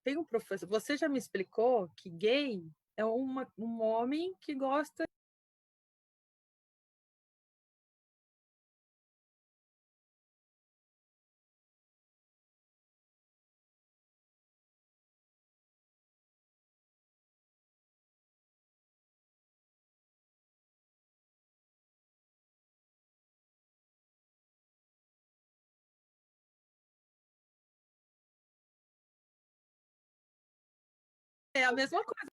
tem um professor, você já me explicou que gay é um homem que gosta. É a mesma coisa.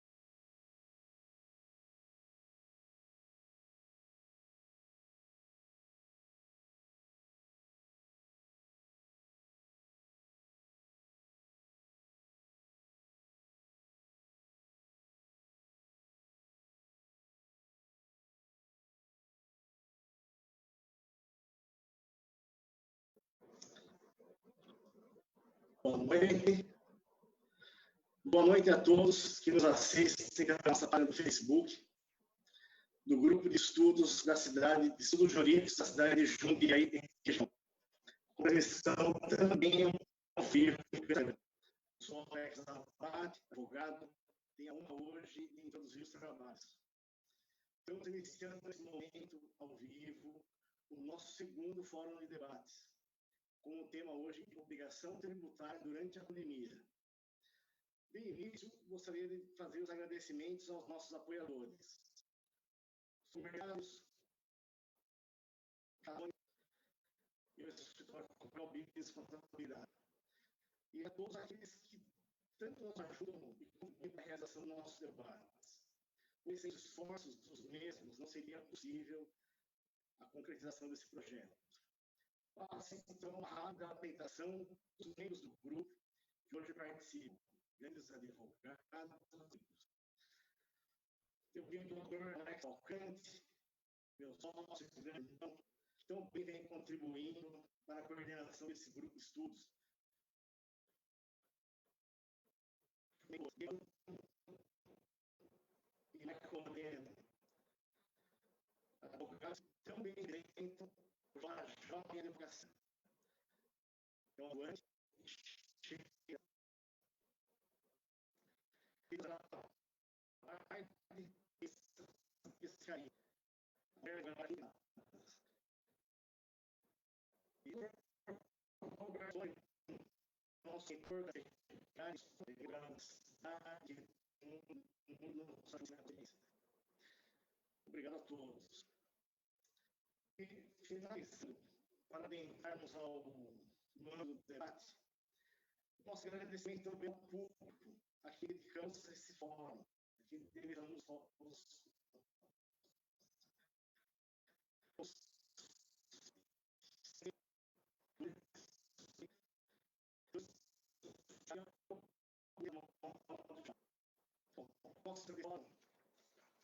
Boa noite. Boa noite a todos que nos assistem na nossa página do Facebook, do grupo de estudos da cidade, de estudos jurídicos da cidade de Jundiaí, região. Com transmissão também ao vivo. Sou Alex Zapati, advogado, tenho a honra hoje de introduzir os trabalhos. Estamos iniciando nesse momento, ao vivo, o nosso segundo fórum de debates, com o tema hoje, obrigação tributária durante a pandemia. De início, gostaria de fazer os agradecimentos aos nossos apoiadores, supermercados, e o escritório Copel Business Contabilidade, e a todos aqueles que tanto nos ajudam e contribuem para a realização dos nossos debates. Pois sem os esforços dos mesmos, não seria possível a concretização desse projeto. Passo, então, a rápida apresentação dos membros do grupo que hoje participam. Grandes advogados, eu vi o doutor Alex Alcante, meu sócio, também vem contribuindo para a coordenação desse grupo de estudos. E na coordenação, advogados também dentro da jovem educação. Então, antes, nosso setor da cidade, obrigado a todos. E finalizando, para adentrarmos ao ano do debate, nosso agradecimento também ao público, a que dedicamos esse fórum, a que dedicamos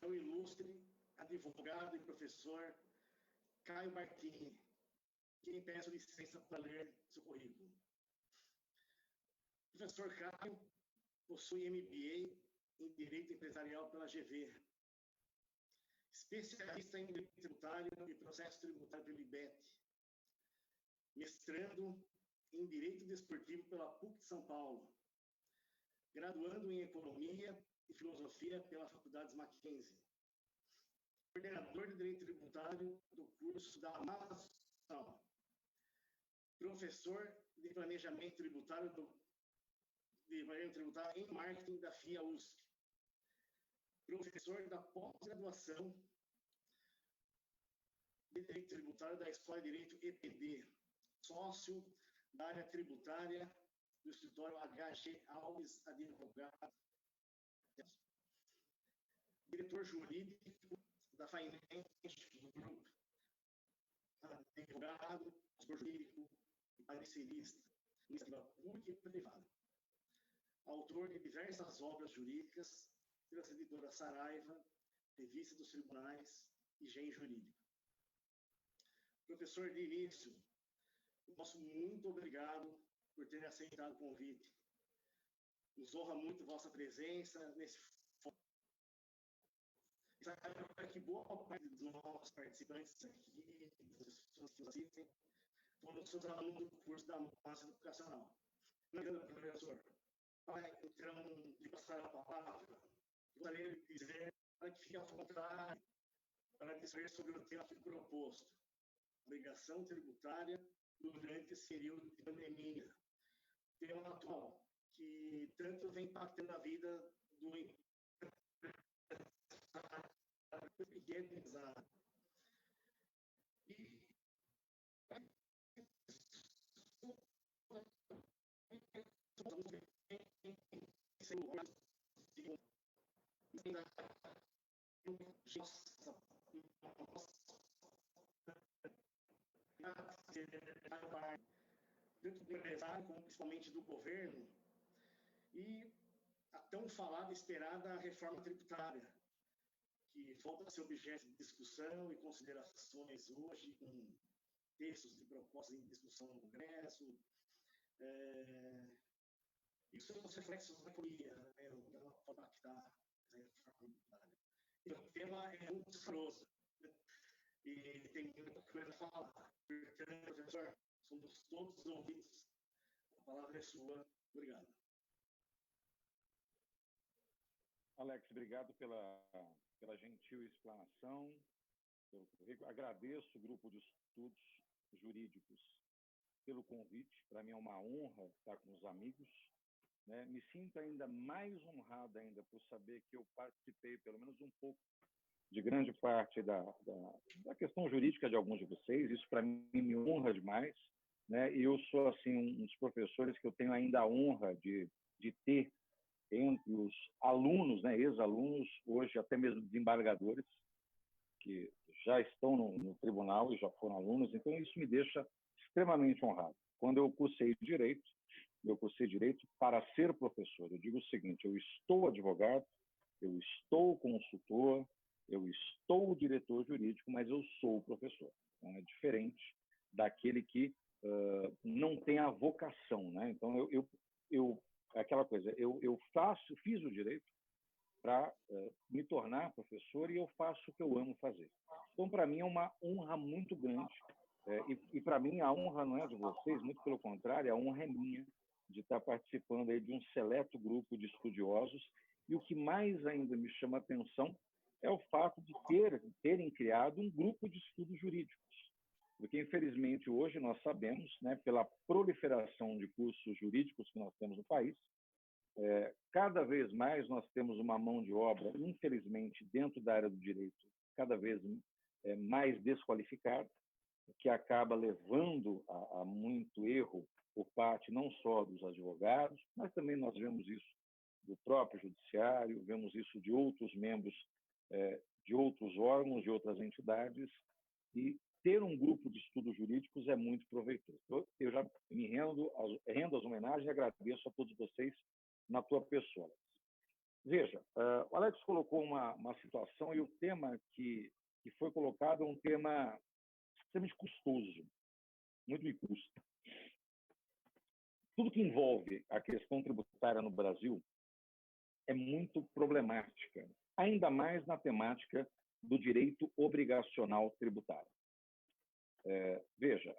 é o ilustre advogado e professor Caio Martini, quem peço licença para ler seu currículo. O professor Caio possui MBA em Direito Empresarial pela GV, especialista em Direito Tributário e Processo Tributário pelo IBET, mestrando em Direito Desportivo pela PUC de São Paulo, graduando em Economia e Filosofia pela Faculdade Mackenzie, coordenador de Direito Tributário do curso da Amazon, professor de Planejamento Tributário em Marketing da FIA USP, professor da pós-graduação de Direito Tributário da Escola de Direito EPD, sócio da área tributária do escritório HG Alves Advogado, diretor jurídico da Finance Group, advogado, jurídico e parecerista, iniciativa pública e privada, autor de diversas obras jurídicas pelas editoras Saraiva, Revista dos Tribunais e Gen Jurídico. Professor de início, nosso muito obrigado por ter aceitado o convite. Nos honra muito vossa presença nesse fórum. Que boa parte dos nossos participantes aqui, das pessoas que nos assistem, foram seus alunos do curso da Massa Educacional. Obrigado, professor. Então, de passar a palavra, gostaria de dizer para que fique à vontade para discorrer sobre o tema proposto, obrigação tributária durante esse período de pandemia. Tema atual, que tanto vem impactando a vida do pequeno empresário. E tanto do empresário como principalmente do governo, e a tão falada e esperada reforma tributária, que volta a ser objeto de discussão e considerações hoje, com textos de propostas em discussão no Congresso, e seus reflexos na economia, né, da forma que está a reforma tributária. Então, o tema é muito saboroso, e tem muita coisa a falar. Portanto, professor, somos todos ouvidos. A palavra é sua. Obrigado. Alex, obrigado pela gentil explanação. Eu agradeço o Grupo de Estudos Jurídicos pelo convite. Para mim é uma honra estar com os amigos, né? Me sinto ainda mais honrado ainda por saber que eu participei, pelo menos um pouco, de grande parte da questão jurídica de alguns de vocês. Isso, para mim, me honra demais, né? E eu sou assim, um dos professores que eu tenho ainda a honra de ter entre os alunos, né, ex-alunos, hoje até mesmo desembargadores, que já estão no tribunal e já foram alunos. Então, isso me deixa extremamente honrado. Quando eu cursei direito para ser professor. Eu digo o seguinte: eu estou advogado, eu estou consultor, eu estou diretor jurídico, mas eu sou professor. Então, é diferente daquele que não tem a vocação, né? Então, aquela coisa, eu fiz o direito para me tornar professor, e eu faço o que eu amo fazer. Então, para mim, é uma honra muito grande, e para mim a honra não é de vocês, muito pelo contrário, a honra é minha de estar participando aí de um seleto grupo de estudiosos, e o que mais ainda me chama a atenção é o fato de terem criado um grupo de estudos jurídicos. Porque, infelizmente, hoje nós sabemos, né, pela proliferação de cursos jurídicos que nós temos no país, cada vez mais nós temos uma mão de obra, infelizmente, dentro da área do direito, cada vez mais desqualificada, que acaba levando a muito erro por parte não só dos advogados, mas também nós vemos isso do próprio judiciário, vemos isso de outros membros de outros órgãos, de outras entidades, e ter um grupo de estudos jurídicos é muito proveitoso. Eu já me rendo às homenagens e agradeço a todos vocês na tua pessoa. Veja, o Alex colocou uma situação, e o tema que foi colocado é um tema extremamente custoso, muito me custa. Tudo que envolve a questão tributária no Brasil é muito problemática, ainda mais na temática do direito obrigacional tributário. Veja,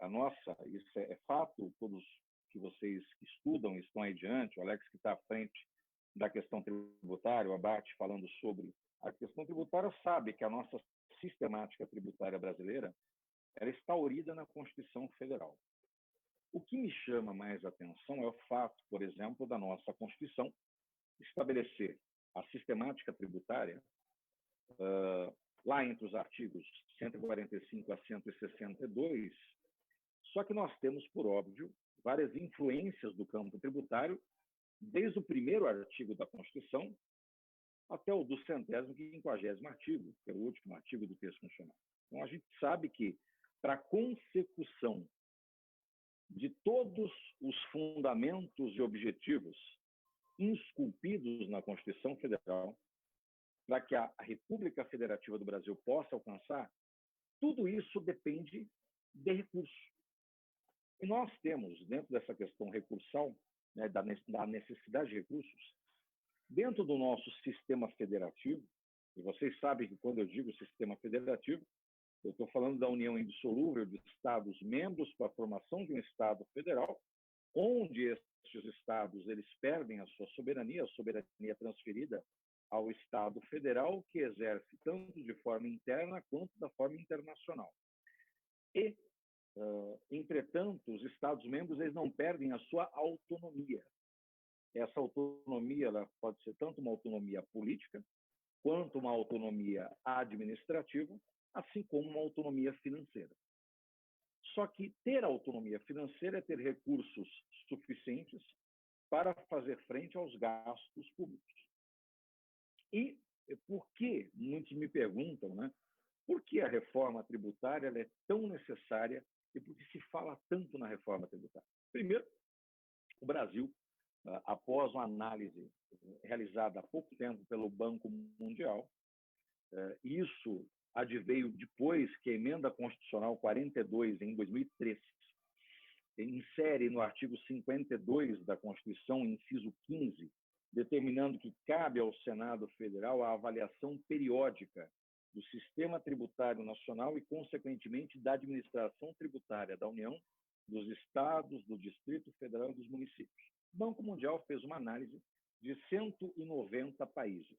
isso é fato, todos que vocês estudam estão aí diante, o Alex que está à frente da questão tributária, o Abate falando sobre a questão tributária, sabe que a nossa sistemática tributária brasileira ela está aurida na Constituição Federal. O que me chama mais atenção é o fato, por exemplo, da nossa Constituição estabelecer a sistemática tributária lá entre os artigos 145 a 162, só que nós temos, por óbvio, várias influências do campo tributário, desde o primeiro artigo da Constituição até o do 150º artigo, que é o último artigo do texto constitucional. Então, a gente sabe que, para a consecução de todos os fundamentos e objetivos esculpidos na Constituição Federal, para que a República Federativa do Brasil possa alcançar, tudo isso depende de recursos. E nós temos, dentro dessa questão recursal, né, da necessidade de recursos, dentro do nosso sistema federativo, e vocês sabem que quando eu digo sistema federativo, eu estou falando da união indissolúvel de Estados membros para a formação de um Estado federal, onde estes estados eles perdem a soberania transferida ao Estado federal, que exerce tanto de forma interna quanto da forma internacional. E, entretanto, os Estados-membros eles não perdem a sua autonomia. Essa autonomia ela pode ser tanto uma autonomia política, quanto uma autonomia administrativa, assim como uma autonomia financeira. Só que ter autonomia financeira é ter recursos suficientes para fazer frente aos gastos públicos. E por que, muitos me perguntam, né, por que a reforma tributária ela é tão necessária e por que se fala tanto na reforma tributária? Primeiro, o Brasil, após uma análise realizada há pouco tempo pelo Banco Mundial, isso adveio depois que a Emenda Constitucional 42, em 2003, insere no artigo 52 da Constituição, inciso 15, determinando que cabe ao Senado Federal a avaliação periódica do sistema tributário nacional e, consequentemente, da administração tributária da União, dos estados, do Distrito Federal e dos municípios. O Banco Mundial fez uma análise de 190 países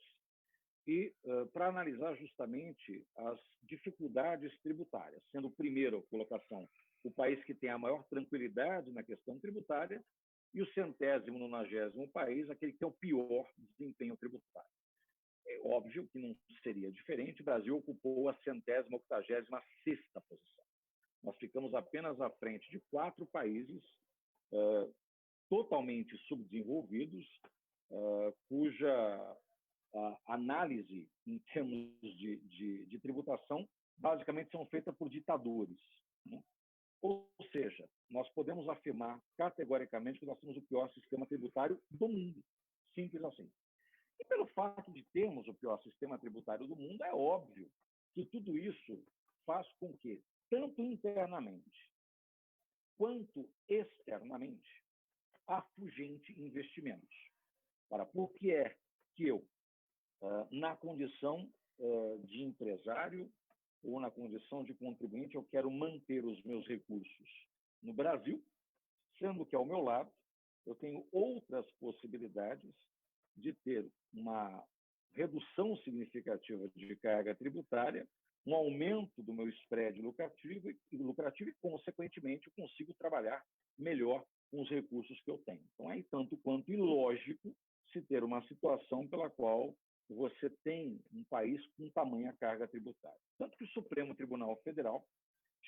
e para analisar justamente as dificuldades tributárias, sendo o primeiro colocação o país que tem a maior tranquilidade na questão tributária e o 190º país, aquele que tem o pior desempenho tributário. É óbvio que não seria diferente, o Brasil ocupou a 186ª posição. Nós ficamos apenas à frente de 4 países totalmente subdesenvolvidos, cuja análise em termos de tributação basicamente são feitas por ditadores, né? Ou seja, nós podemos afirmar categoricamente que nós temos o pior sistema tributário do mundo, simples assim. E pelo fato de termos o pior sistema tributário do mundo, é óbvio que tudo isso faz com que, tanto internamente quanto externamente, afugente investimentos. Ora, por que é que eu, na condição de empresário ou na condição de contribuinte, eu quero manter os meus recursos no Brasil, sendo que, ao meu lado, eu tenho outras possibilidades de ter uma redução significativa de carga tributária, um aumento do meu spread lucrativo e, consequentemente, eu consigo trabalhar melhor com os recursos que eu tenho. Então, é tanto quanto ilógico se ter uma situação pela qual você tem um país com tamanha carga tributária. Tanto que o Supremo Tribunal Federal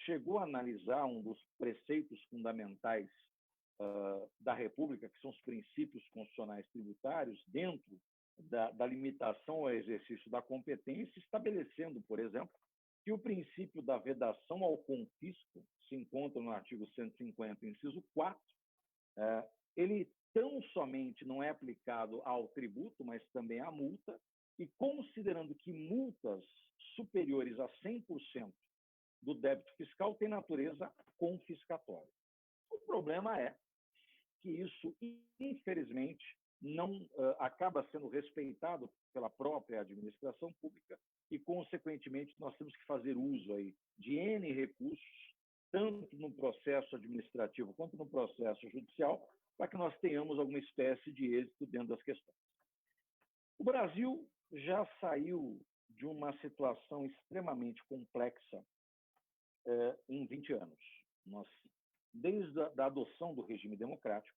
chegou a analisar um dos preceitos fundamentais da República, que são os princípios constitucionais tributários, dentro da limitação ao exercício da competência, estabelecendo, por exemplo, que o princípio da vedação ao confisco se encontra no artigo 150, inciso 4, ele tão somente não é aplicado ao tributo, mas também à multa, e considerando que multas superiores a 100% do débito fiscal têm natureza confiscatória. O problema é que isso, infelizmente, não acaba sendo respeitado pela própria administração pública e, consequentemente, nós temos que fazer uso aí de N recursos, tanto no processo administrativo quanto no processo judicial, para que nós tenhamos alguma espécie de êxito dentro das questões. O Brasil já saiu de uma situação extremamente complexa em 20 anos. Desde a adoção do regime democrático,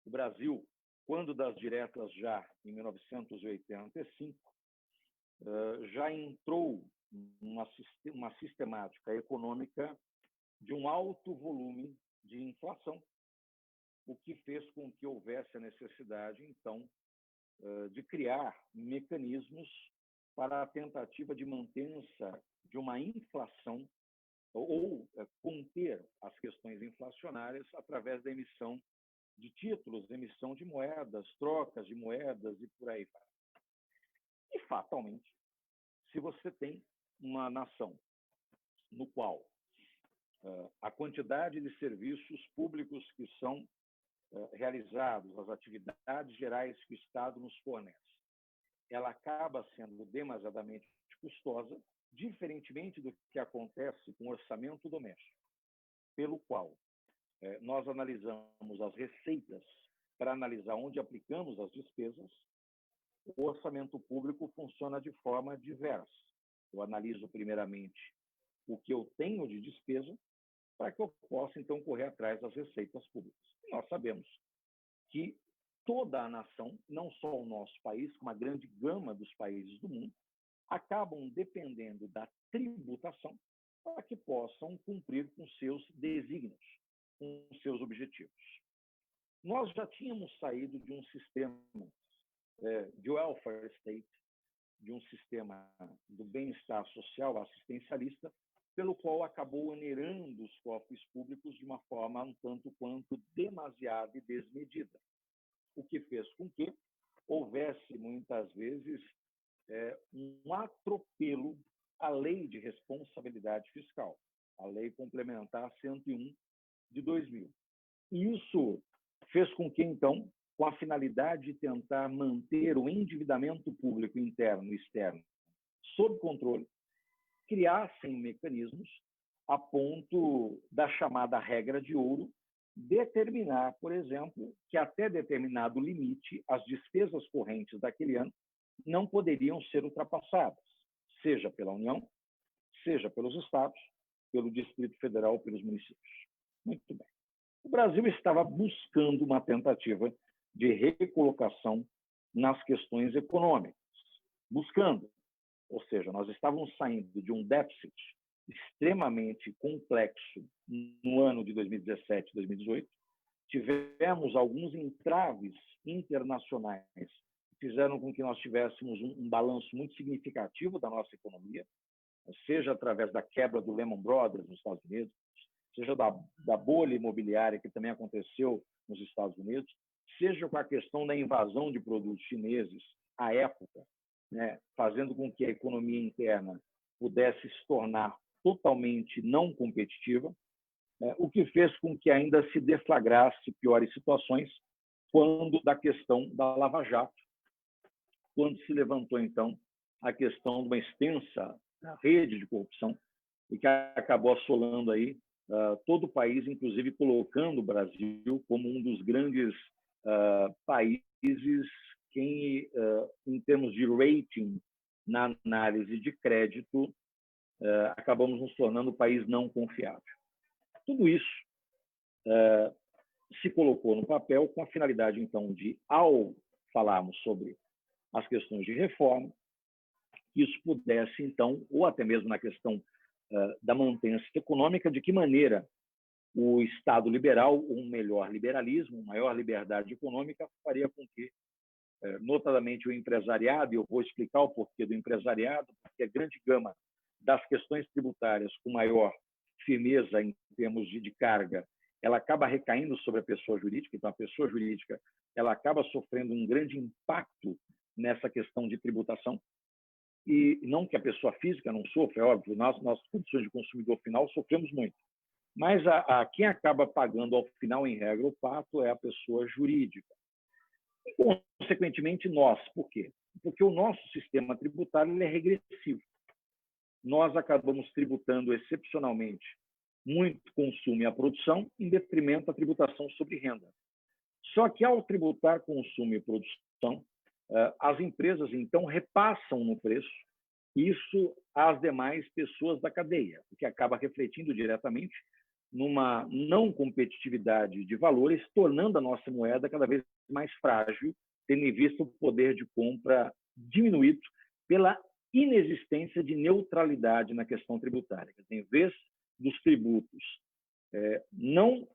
o Brasil, quando das diretas já em 1985, já entrou numa sistemática econômica de um alto volume de inflação, o que fez com que houvesse a necessidade, então, de criar mecanismos para a tentativa de mantença de uma inflação ou conter as questões inflacionárias através da emissão de títulos, emissão de moedas, trocas de moedas e por aí vai. E, fatalmente, se você tem uma nação no qual a quantidade de serviços públicos que são realizados, as atividades gerais que o Estado nos fornece, ela acaba sendo demasiadamente custosa, diferentemente do que acontece com o orçamento doméstico, pelo qual nós analisamos as receitas para analisar onde aplicamos as despesas, o orçamento público funciona de forma diversa. Eu analiso primeiramente o que eu tenho de despesa para que eu possa, então, correr atrás das receitas públicas. E nós sabemos que toda a nação, não só o nosso país, como a grande gama dos países do mundo, acabam dependendo da tributação para que possam cumprir com seus desígnios, com seus objetivos. Nós já tínhamos saído de um sistema de welfare state, de um sistema do bem-estar social assistencialista, pelo qual acabou onerando os cofres públicos de uma forma um tanto quanto demasiada e desmedida, o que fez com que houvesse, muitas vezes, um atropelo à lei de responsabilidade fiscal, a lei complementar 101 de 2000. E isso fez com que, então, com a finalidade de tentar manter o endividamento público interno e externo sob controle, criassem mecanismos a ponto da chamada regra de ouro determinar, por exemplo, que até determinado limite as despesas correntes daquele ano não poderiam ser ultrapassadas, seja pela União, seja pelos estados, pelo Distrito Federal ou pelos municípios. Muito bem. O Brasil estava buscando uma tentativa de recolocação nas questões econômicas, buscando, ou seja, nós estávamos saindo de um déficit extremamente complexo no ano de 2017 e 2018, tivemos alguns entraves internacionais que fizeram com que nós tivéssemos um balanço muito significativo da nossa economia, seja através da quebra do Lehman Brothers nos Estados Unidos, seja da bolha imobiliária que também aconteceu nos Estados Unidos, seja com a questão da invasão de produtos chineses à época, né, fazendo com que a economia interna pudesse se tornar totalmente não competitiva, o que fez com que ainda se deflagrasse piores situações quando da questão da Lava Jato, quando se levantou, então, a questão de uma extensa rede de corrupção e que acabou assolando aí todo o país, inclusive colocando o Brasil como um dos grandes países que, em termos de rating na análise de crédito, acabamos nos tornando um país não confiável. Tudo isso se colocou no papel com a finalidade, então, de, ao falarmos sobre as questões de reforma, isso pudesse, então, ou até mesmo na questão da mantença econômica, de que maneira o Estado liberal, um melhor liberalismo, uma maior liberdade econômica, faria com que, notadamente, o empresariado, e eu vou explicar o porquê do empresariado, porque a grande gama das questões tributárias com maior firmeza em termos de carga, ela acaba recaindo sobre a pessoa jurídica, então a pessoa jurídica ela acaba sofrendo um grande impacto nessa questão de tributação, e não que a pessoa física não sofra, é óbvio, nós, condições de consumidor final, sofremos muito, mas quem acaba pagando ao final, em regra, o pato é a pessoa jurídica. E, consequentemente, nós. Por quê? Porque o nosso sistema tributário ele é regressivo. Nós acabamos tributando excepcionalmente muito consumo e a produção em detrimento da tributação sobre renda. Só que, ao tributar consumo e produção, as empresas, então, repassam no preço isso às demais pessoas da cadeia, o que acaba refletindo diretamente numa não competitividade de valores, tornando a nossa moeda cada vez mais frágil, tendo em vista o poder de compra diminuído pela inexistência de neutralidade na questão tributária. Em vez dos tributos não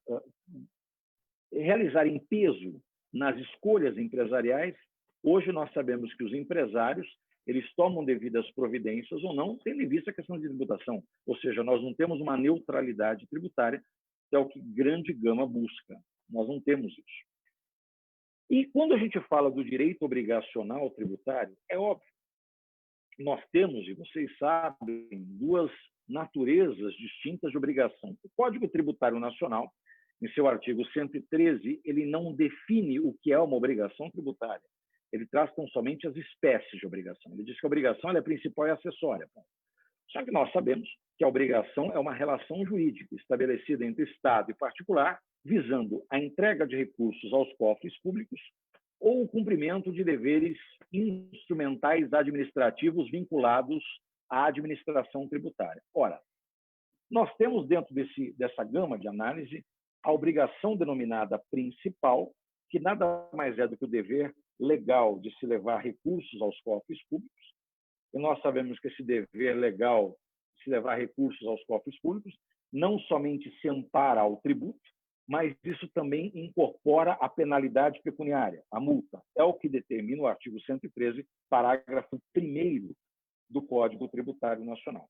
realizarem peso nas escolhas empresariais, hoje nós sabemos que os empresários eles tomam devidas providências ou não, tendo em vista a questão de tributação. Ou seja, nós não temos uma neutralidade tributária, que é o que grande gama busca. Nós não temos isso. E quando a gente fala do direito obrigacional tributário, é óbvio, nós temos, e vocês sabem, duas naturezas distintas de obrigação. O Código Tributário Nacional, em seu artigo 113, ele não define o que é uma obrigação tributária. Ele traz tão somente as espécies de obrigação. Ele diz que a obrigação ela é principal e acessória. Só que nós sabemos que a obrigação é uma relação jurídica estabelecida entre Estado e particular, visando a entrega de recursos aos cofres públicos ou o cumprimento de deveres instrumentais administrativos vinculados à administração tributária. Ora, nós temos dentro dessa gama de análise a obrigação denominada principal, que nada mais é do que o dever legal de se levar recursos aos cofres públicos. E nós sabemos que esse dever legal de se levar recursos aos cofres públicos não somente se ampara ao tributo, mas isso também incorpora a penalidade pecuniária, a multa. É o que determina o artigo 113, parágrafo 1º do Código Tributário Nacional.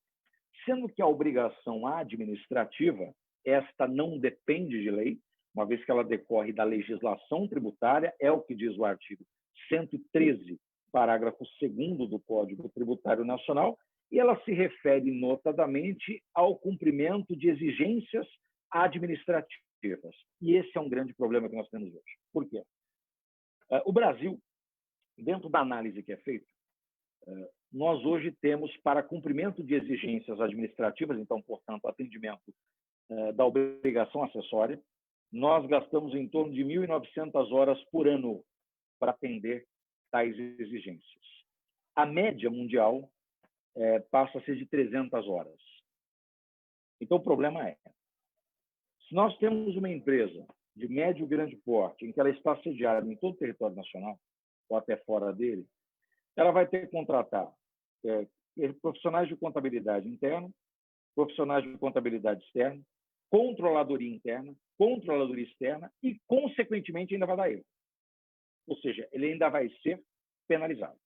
Sendo que a obrigação administrativa, esta não depende de lei, uma vez que ela decorre da legislação tributária, é o que diz o artigo 113, parágrafo 2º do Código Tributário Nacional, e ela se refere notadamente ao cumprimento de exigências administrativas. E esse é um grande problema que nós temos hoje. Por quê? O Brasil, dentro da análise que é feita, nós hoje temos, para cumprimento de exigências administrativas, então, portanto, atendimento da obrigação acessória, nós gastamos em torno de 1.900 horas por ano para atender tais exigências. A média mundial passa a ser de 300 horas. Então, o problema é, se nós temos uma empresa de médio e grande porte, em que ela está sediada em todo o território nacional, ou até fora dele, ela vai ter que contratar profissionais de contabilidade interna, profissionais de contabilidade externa, controladoria interna, controladoria externa e, consequentemente, ainda vai dar erro. Ou seja, ele ainda vai ser penalizado.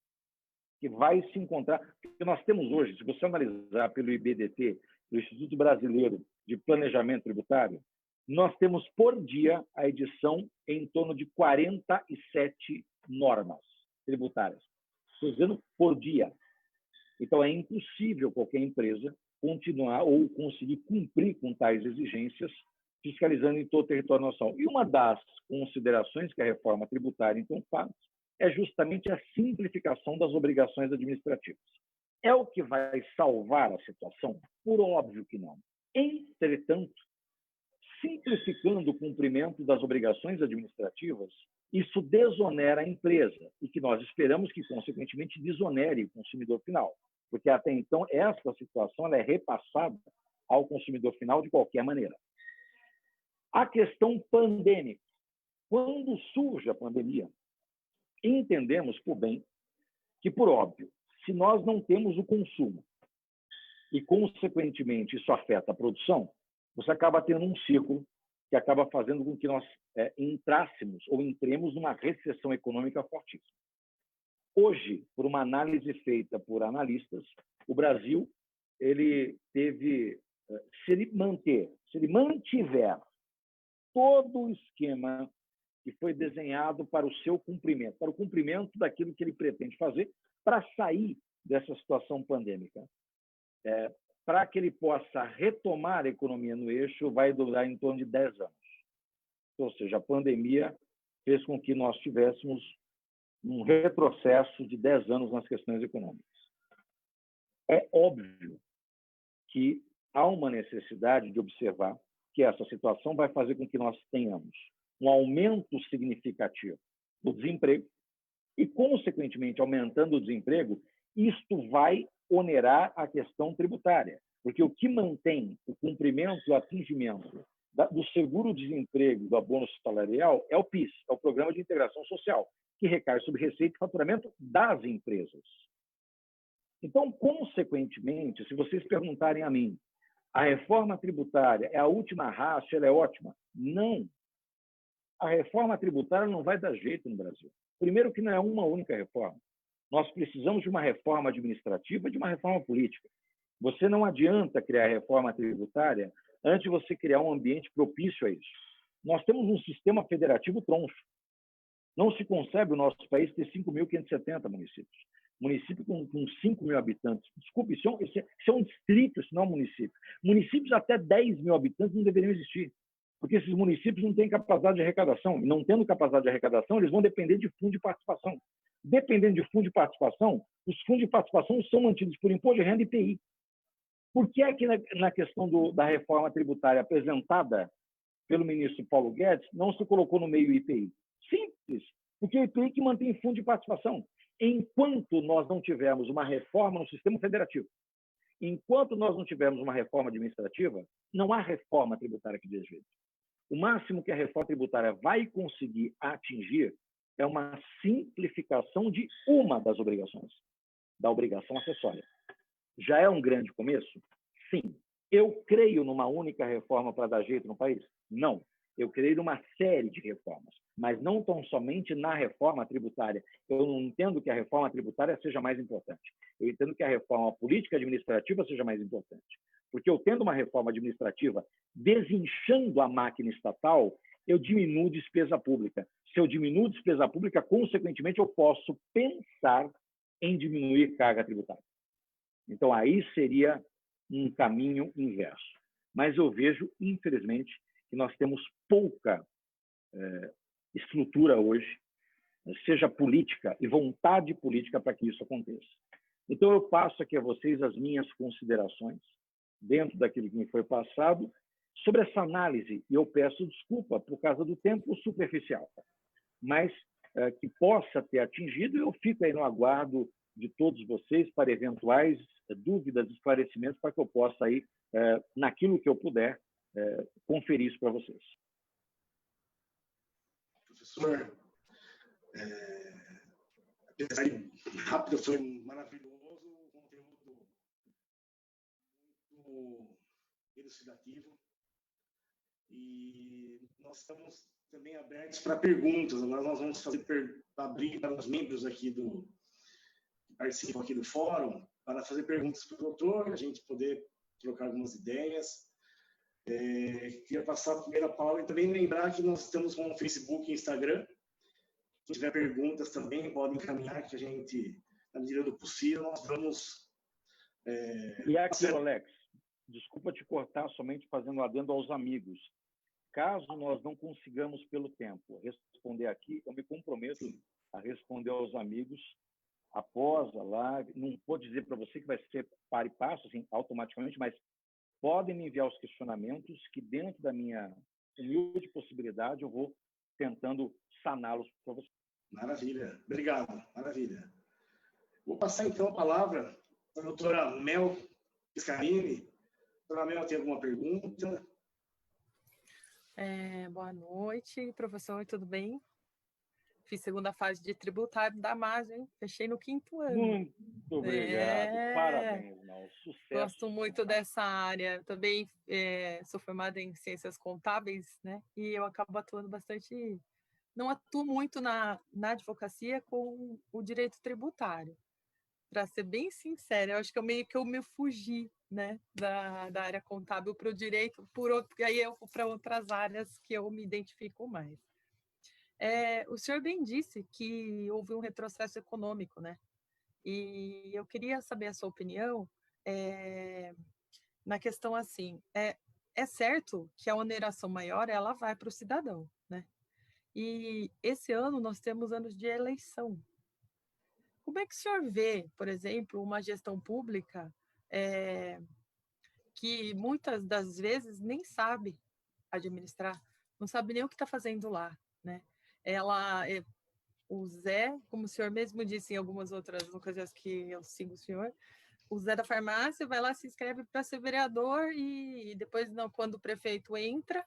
Que vai se encontrar... Porque nós temos hoje, se você analisar pelo IBDT, do Instituto Brasileiro de Planejamento Tributário, nós temos por dia a edição em torno de 47 normas tributárias. Estou dizendo por dia. Então, é impossível qualquer empresa continuar ou conseguir cumprir com tais exigências, fiscalizando em todo o território nacional. E uma das considerações que a reforma tributária, então, faz é justamente a simplificação das obrigações administrativas. É o que vai salvar a situação? Por óbvio que não. Entretanto, simplificando o cumprimento das obrigações administrativas, isso desonera a empresa e que nós esperamos que, consequentemente, desonere o consumidor final, porque até então essa situação ela é repassada ao consumidor final de qualquer maneira. A questão pandêmica. Quando surge a pandemia, entendemos por bem que, por óbvio, se nós não temos o consumo e, consequentemente, isso afeta a produção, você acaba tendo um ciclo que acaba fazendo com que nós entrássemos ou entremos numa recessão econômica fortíssima. Hoje, por uma análise feita por analistas, o Brasil ele teve, se ele mantiver todo o esquema que foi desenhado para o seu cumprimento, para o cumprimento daquilo que ele pretende fazer para sair dessa situação pandêmica, para que ele possa retomar a economia no eixo, vai durar em torno de 10 anos. Ou seja, a pandemia fez com que nós tivéssemos um retrocesso de 10 anos nas questões econômicas. É óbvio que há uma necessidade de observar que essa situação vai fazer com que nós tenhamos um aumento significativo do desemprego e, consequentemente, aumentando o desemprego, isto vai onerar a questão tributária, porque o que mantém o cumprimento e o atingimento do seguro-desemprego, do abono salarial, é o PIS, é o Programa de Integração Social, que recai sobre receita e faturamento das empresas. Então, consequentemente, se vocês perguntarem a mim, a reforma tributária é a última racha, ela é ótima? Não. A reforma tributária não vai dar jeito no Brasil. Primeiro que não é uma única reforma. Nós precisamos de uma reforma administrativa e de uma reforma política. Você não adianta criar reforma tributária antes de você criar um ambiente propício a isso. Nós temos um sistema federativo troncho. Não se concebe o nosso país ter 5.570 municípios. Município com 5 mil habitantes. Desculpe, isso é um distrito, isso não é um município. Municípios até 10 mil habitantes não deveriam existir, porque esses municípios não têm capacidade de arrecadação. E não tendo capacidade de arrecadação, eles vão depender de fundo de participação. Dependendo de fundo de participação, os fundos de participação são mantidos por imposto de renda e IPI. Por que é que na questão da reforma tributária apresentada pelo ministro Paulo Guedes não se colocou no meio o IPI? Simples, porque o IPI que mantém fundo de participação. Enquanto nós não tivermos uma reforma no sistema federativo, enquanto nós não tivermos uma reforma administrativa, não há reforma tributária que dê jeito. O máximo que a reforma tributária vai conseguir atingir é uma simplificação de uma das obrigações, da obrigação acessória. Já é um grande começo? Sim. Eu creio numa única reforma para dar jeito no país? Não. Eu creio numa série de reformas, mas não tão somente na reforma tributária. Eu não entendo que a reforma tributária seja mais importante. Eu entendo que a reforma política administrativa seja mais importante. Porque eu tendo uma reforma administrativa desinchando a máquina estatal, eu diminuo despesa pública. Se eu diminuo despesa pública, consequentemente, eu posso pensar em diminuir carga tributária. Então, aí seria um caminho inverso. Mas eu vejo, infelizmente, que nós temos pouca estrutura hoje, seja política e vontade política para que isso aconteça. Então, eu passo aqui a vocês as minhas considerações, dentro daquilo que me foi passado, sobre essa análise, e eu peço desculpa por causa do tempo superficial, mas que possa ter atingido, eu fico aí no aguardo de todos vocês para eventuais dúvidas, esclarecimentos, para que eu possa aí, naquilo que eu puder, conferir isso para vocês. Professor, apesar de rápido, foi maravilhoso, um conteúdo muito elucidativo. E nós estamos também abertos para perguntas. Agora nós vamos abrir para os membros aqui que participam aqui do fórum, para fazer perguntas para o doutor, a gente poder trocar algumas ideias. Queria passar a primeira palavra e também lembrar que nós estamos com o Facebook e Instagram. Se tiver perguntas também, podem encaminhar, que a gente, na medida do possível, nós vamos... E aqui, Alex, desculpa te cortar, somente fazendo um adendo aos amigos. Caso nós não consigamos, pelo tempo, responder aqui, eu me comprometo a responder aos amigos após a live. Não vou dizer para você que vai ser para e passo, assim, automaticamente, mas podem me enviar os questionamentos que, dentro da minha humilde possibilidade, eu vou tentando saná-los para você. Maravilha. Obrigado. Maravilha. Vou passar, então, a palavra para a doutora Mel Piscarini. Doutora Mel, tem alguma pergunta? Boa noite, professor, tudo bem? Fiz segunda fase de tributário da MAS, hein? Fechei no 5º ano. Muito obrigado. Parabéns, Mel. Sucesso. Gosto muito dessa área. Também sou formada em ciências contábeis, né? E eu acabo atuando bastante... Não atuo muito na advocacia com o direito tributário. Para ser bem sincera, eu acho que eu me fugi, né, da área contábil para o direito, porque aí eu vou para outras áreas que eu me identifico mais. O senhor bem disse que houve um retrocesso econômico, né? E eu queria saber a sua opinião na questão assim, é certo que a oneração maior ela vai para o cidadão, né? E esse ano nós temos anos de eleição. Como é que o senhor vê, por exemplo, uma gestão pública que muitas das vezes nem sabe administrar, não sabe nem o que está fazendo lá, né? O Zé, como o senhor mesmo disse em algumas outras ocasiões que eu sigo o senhor, o Zé da farmácia vai lá, se inscreve para ser vereador e depois, não, quando o prefeito entra,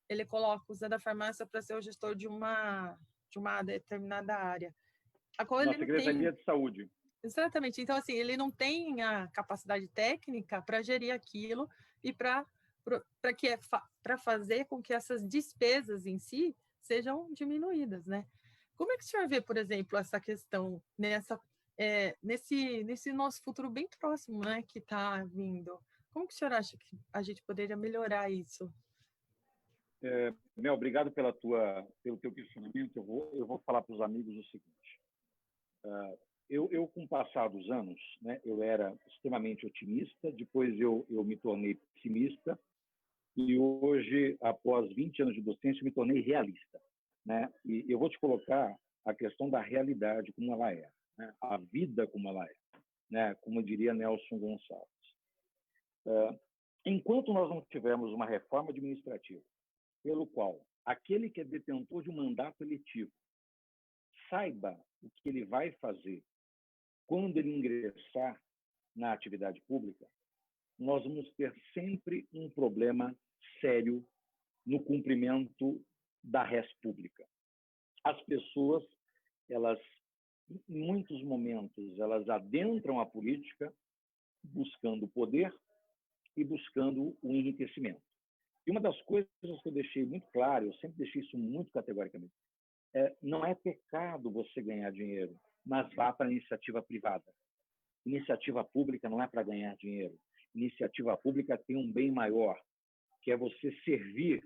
ele coloca o Zé da farmácia para ser o gestor de uma determinada área. Na Secretaria de Saúde. Exatamente. Então, assim, ele não tem a capacidade técnica para gerir aquilo e para fazer com que essas despesas em si sejam diminuídas, né? Como é que o senhor vê, por exemplo, essa questão nesse nosso futuro bem próximo, né, que está vindo? Como que o senhor acha que a gente poderia melhorar isso? Mel, obrigado pelo teu questionamento. Eu vou falar para os amigos o seguinte. Eu, com o passar dos anos, né, eu era extremamente otimista, depois eu me tornei pessimista e hoje, após 20 anos de docência, me tornei realista, né? E eu vou te colocar a questão da realidade como ela é, né? A vida como ela é, né? Como diria Nelson Gonçalves. Enquanto nós não tivermos uma reforma administrativa, pelo qual aquele que é detentor de um mandato eletivo saiba o que ele vai fazer quando ele ingressar na atividade pública, nós vamos ter sempre um problema sério no cumprimento da res pública. As pessoas, elas, em muitos momentos, elas adentram a política buscando poder e buscando o enriquecimento. E uma das coisas que eu deixei muito claro, eu sempre deixei isso muito categoricamente, não é pecado você ganhar dinheiro, mas vá para a iniciativa privada. Iniciativa pública não é para ganhar dinheiro. Iniciativa pública tem um bem maior, que é você servir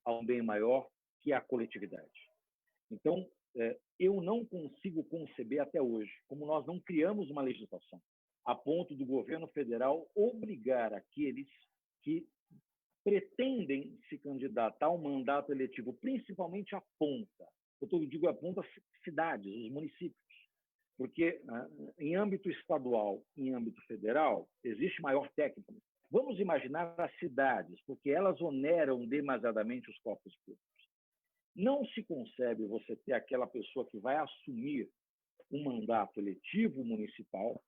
a um bem maior, que é a coletividade. Então, eu não consigo conceber até hoje, como nós não criamos uma legislação, a ponto do governo federal obrigar aqueles que pretendem se candidatar ao mandato eletivo, principalmente a ponta. Eu digo a ponta, cidades, os municípios. Porque em âmbito estadual, em âmbito federal, existe maior técnica. Vamos imaginar as cidades, porque elas oneram demasiadamente os cofres públicos. Não se concebe você ter aquela pessoa que vai assumir um mandato eletivo municipal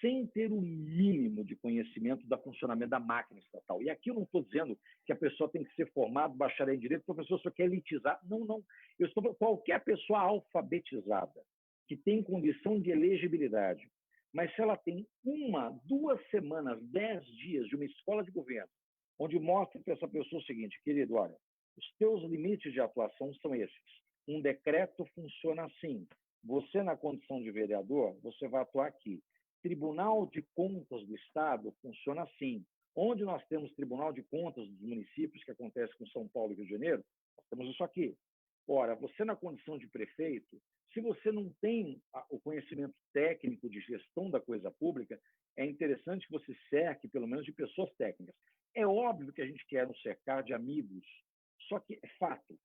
sem ter o mínimo de conhecimento do funcionamento da máquina estatal. E aqui eu não estou dizendo que a pessoa tem que ser formada, bacharel em direito, porque a pessoa só quer elitizar. Não, não. Eu estou falando qualquer pessoa alfabetizada, que tem condição de elegibilidade, mas se ela tem 1, 2 semanas, 10 dias de uma escola de governo, onde mostra para essa pessoa o seguinte: querido, olha, os teus limites de atuação são esses. Um decreto funciona assim. Você, na condição de vereador, você vai atuar aqui. Tribunal de Contas do Estado funciona assim. Onde nós temos Tribunal de Contas dos municípios, que acontece com São Paulo e Rio de Janeiro, nós temos isso aqui. Ora, você, na condição de prefeito, se você não tem o conhecimento técnico de gestão da coisa pública, é interessante que você cerque, pelo menos, de pessoas técnicas. É óbvio que a gente quer nos cercar de amigos, só que é fato.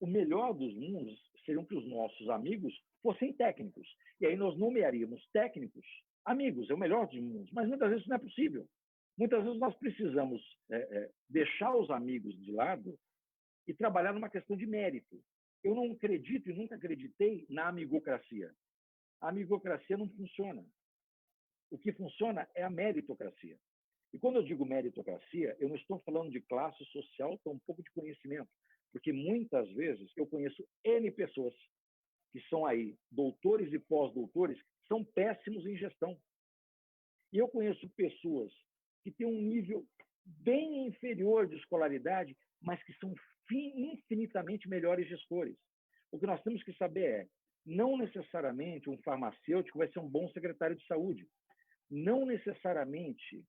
O melhor dos mundos seriam que os nossos amigos fossem técnicos. E aí nós nomearíamos técnicos amigos, é o melhor dos mundos. Mas muitas vezes isso não é possível. Muitas vezes nós precisamos deixar os amigos de lado e trabalhar numa questão de mérito. Eu não acredito e nunca acreditei na amigocracia. A amigocracia não funciona. O que funciona é a meritocracia. E quando eu digo meritocracia, eu não estou falando de classe social, estou um pouco de conhecimento. Porque muitas vezes eu conheço N pessoas que são aí doutores e pós-doutores, são péssimos em gestão. E eu conheço pessoas que têm um nível bem inferior de escolaridade, mas que são infinitamente melhores gestores. O que nós temos que saber é, não necessariamente um farmacêutico vai ser um bom secretário de saúde. Não necessariamente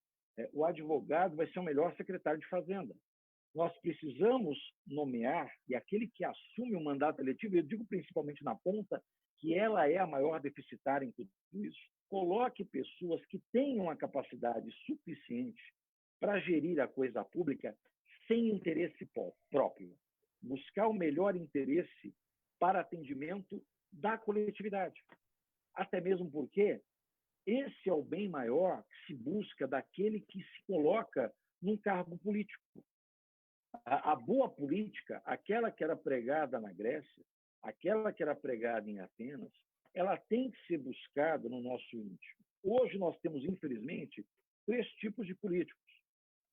o advogado vai ser o melhor secretário de fazenda. Nós precisamos nomear, e aquele que assume o mandato eletivo, eu digo principalmente na ponta, que ela é a maior deficitária em tudo isso, coloque pessoas que tenham a capacidade suficiente para gerir a coisa pública sem interesse próprio. Buscar o melhor interesse para atendimento da coletividade. Até mesmo porque esse é o bem maior que se busca daquele que se coloca num cargo político. A boa política, aquela que era pregada na Grécia, aquela que era pregada em Atenas, ela tem que ser buscada no nosso íntimo. Hoje nós temos, infelizmente, 3 tipos de políticos.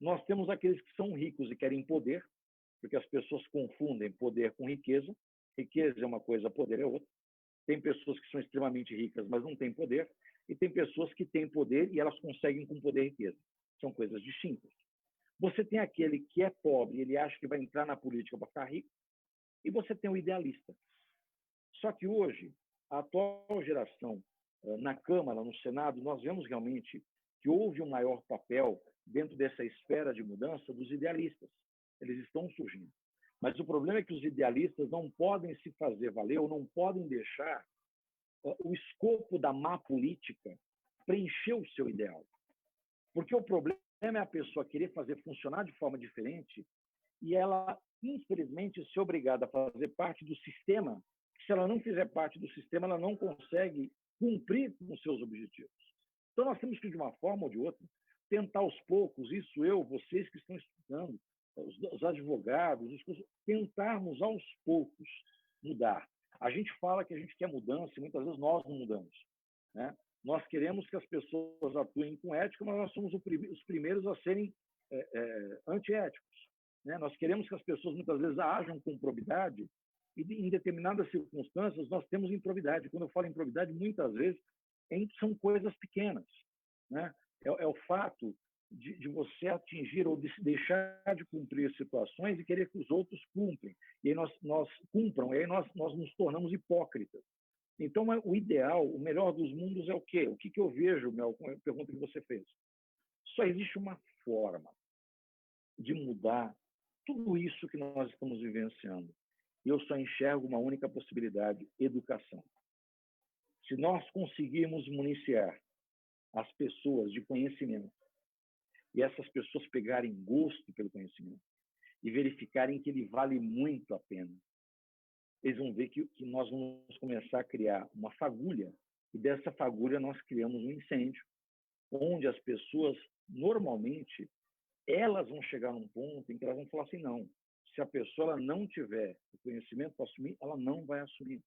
Nós temos aqueles que são ricos e querem poder, porque as pessoas confundem poder com riqueza. Riqueza é uma coisa, poder é outra. Tem pessoas que são extremamente ricas, mas não têm poder, e tem pessoas que têm poder e elas conseguem com poder e riqueza. São coisas distintas. Você tem aquele que é pobre, ele acha que vai entrar na política para ficar rico, e você tem o idealista. Só que hoje, a atual geração, na Câmara, no Senado, nós vemos realmente que houve um maior papel dentro dessa esfera de mudança dos idealistas. Eles estão surgindo. Mas o problema é que os idealistas não podem se fazer valer ou não podem deixar o escopo da má política preencher o seu ideal. Porque o problema é a pessoa querer fazer funcionar de forma diferente e ela, infelizmente, ser obrigada a fazer parte do sistema. Se ela não fizer parte do sistema, ela não consegue cumprir com os seus objetivos. Então, nós temos que, de uma forma ou de outra, tentar aos poucos, isso vocês que estão estudando, os advogados, tentarmos aos poucos mudar. A gente fala que a gente quer mudança e muitas vezes nós não mudamos, né? Nós queremos que as pessoas atuem com ética, mas nós somos os primeiros a serem antiéticos, né? Nós queremos que as pessoas muitas vezes ajam com probidade e em determinadas circunstâncias nós temos improbidade. Quando eu falo improbidade, muitas vezes são coisas pequenas, né? É o fato de você atingir ou de se deixar de cumprir situações e querer que os outros cumprem. E aí nós cumpram, e aí nós nos tornamos hipócritas. Então, o ideal, o melhor dos mundos é o quê? O que eu vejo, Mel, com a pergunta que você fez? Só existe uma forma de mudar tudo isso que nós estamos vivenciando. E eu só enxergo uma única possibilidade: educação. Se nós conseguirmos municiar as pessoas de conhecimento, e essas pessoas pegarem gosto pelo conhecimento e verificarem que ele vale muito a pena, eles vão ver que nós vamos começar a criar uma fagulha, e dessa fagulha nós criamos um incêndio, onde as pessoas, normalmente, elas vão chegar num ponto em que elas vão falar assim: não, se a pessoa ela não tiver o conhecimento para assumir, ela não vai assumir.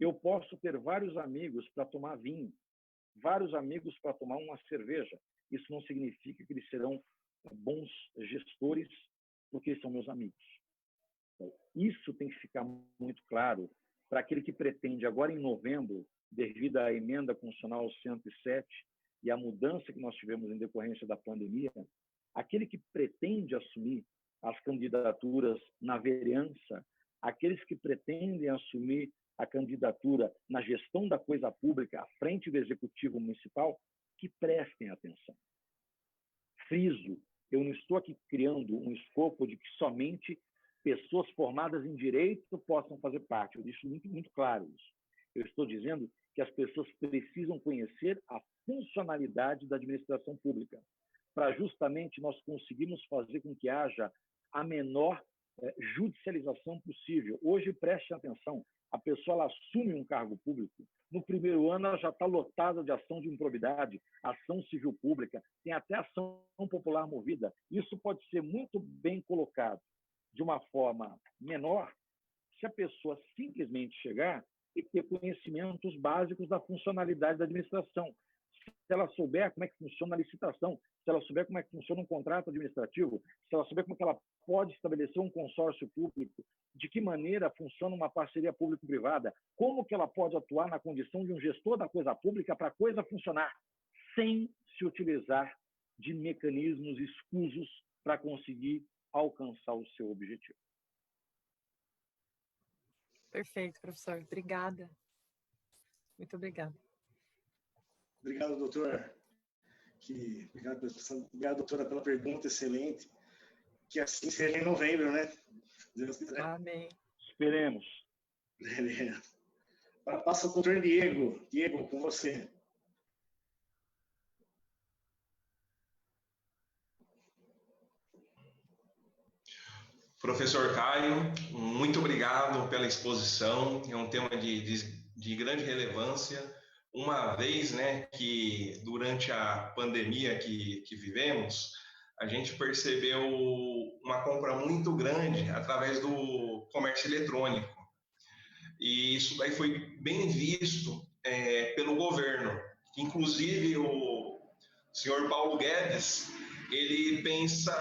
Eu posso ter vários amigos para tomar vinho, vários amigos para tomar uma cerveja. Isso não significa que eles serão bons gestores, porque eles são meus amigos. Então, isso tem que ficar muito claro para aquele que pretende, agora em novembro, devido à emenda constitucional 107 e à mudança que nós tivemos em decorrência da pandemia, aquele que pretende assumir as candidaturas na vereança, aqueles que pretendem assumir a candidatura na gestão da coisa pública à frente do Executivo Municipal, que prestem atenção. Friso, eu não estou aqui criando um escopo de que somente pessoas formadas em direito possam fazer parte. Eu deixo muito, muito claro isso. Eu estou dizendo que as pessoas precisam conhecer a funcionalidade da administração pública, para justamente nós conseguirmos fazer com que haja a menor judicialização possível. Hoje, preste atenção, a pessoa ela assume um cargo público, no primeiro ano ela já está lotada de ação de improbidade, ação civil pública, tem até ação popular movida. Isso pode ser muito bem colocado de uma forma menor se a pessoa simplesmente chegar e ter conhecimentos básicos da funcionalidade da administração. Se ela souber como é que funciona a licitação, se ela souber como é que funciona um contrato administrativo, se ela souber como é que ela pode estabelecer um consórcio público, de que maneira funciona uma parceria público-privada, como que ela pode atuar na condição de um gestor da coisa pública para a coisa funcionar, sem se utilizar de mecanismos escusos para conseguir alcançar o seu objetivo. Perfeito, professor. Obrigada. Muito obrigada. Obrigado, doutor. Obrigado, doutora, pela pergunta excelente. Que assim seja em novembro, né? Deus quiser. Amém. Esperemos. Passa o doutor Diego. Diego, com você. Professor Caio, muito obrigado pela exposição. É um tema de grande relevância, uma vez, né, que durante a pandemia que vivemos, a gente percebeu uma compra muito grande através do comércio eletrônico. E isso daí foi bem visto pelo governo. Inclusive, o senhor Paulo Guedes, ele pensa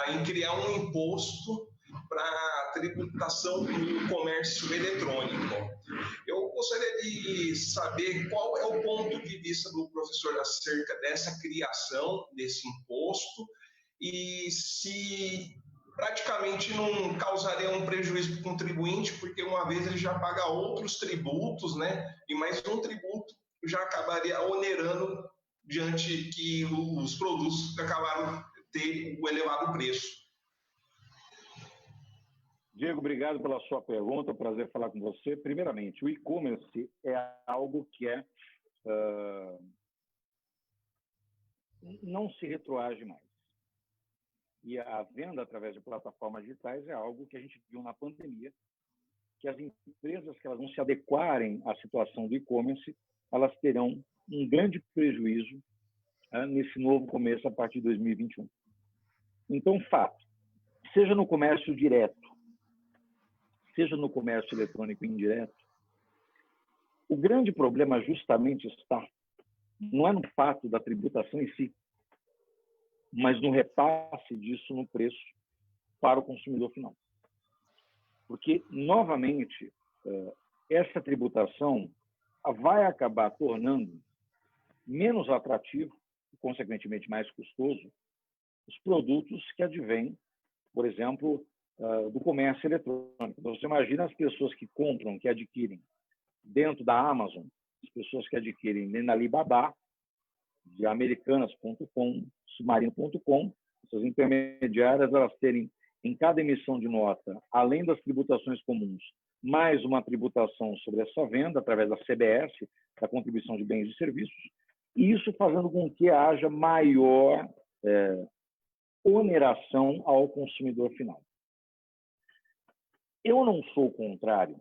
em criar um imposto para a tributação do comércio eletrônico. Eu gostaria de saber qual é o ponto de vista do professor acerca dessa criação desse imposto e se praticamente não causaria um prejuízo para o contribuinte, porque uma vez ele já paga outros tributos, né? E mais um tributo já acabaria onerando diante que os produtos acabaram de ter o elevado preço. Diego, obrigado pela sua pergunta, prazer falar com você. Primeiramente, o e-commerce é algo que não se retroage mais. E a venda através de plataformas digitais é algo que a gente viu na pandemia, que as empresas que elas não se adequarem à situação do e-commerce, elas terão um grande prejuízo nesse novo começo a partir de 2021. Então, fato, seja no comércio direto, seja no comércio eletrônico indireto, o grande problema justamente está, não é no fato da tributação em si, mas no repasse disso no preço para o consumidor final. Porque, novamente, essa tributação vai acabar tornando menos atrativo, e, consequentemente, mais custoso, os produtos que advêm, por exemplo, do comércio eletrônico. Então, você imagina as pessoas que compram, que adquirem dentro da Amazon, as pessoas que adquirem na Alibaba, de americanas.com, submarino.com, essas intermediárias, elas terem em cada emissão de nota, além das tributações comuns, mais uma tributação sobre essa venda, através da CBS, da Contribuição de Bens e Serviços, e isso fazendo com que haja maior oneração ao consumidor final. Eu não sou contrário,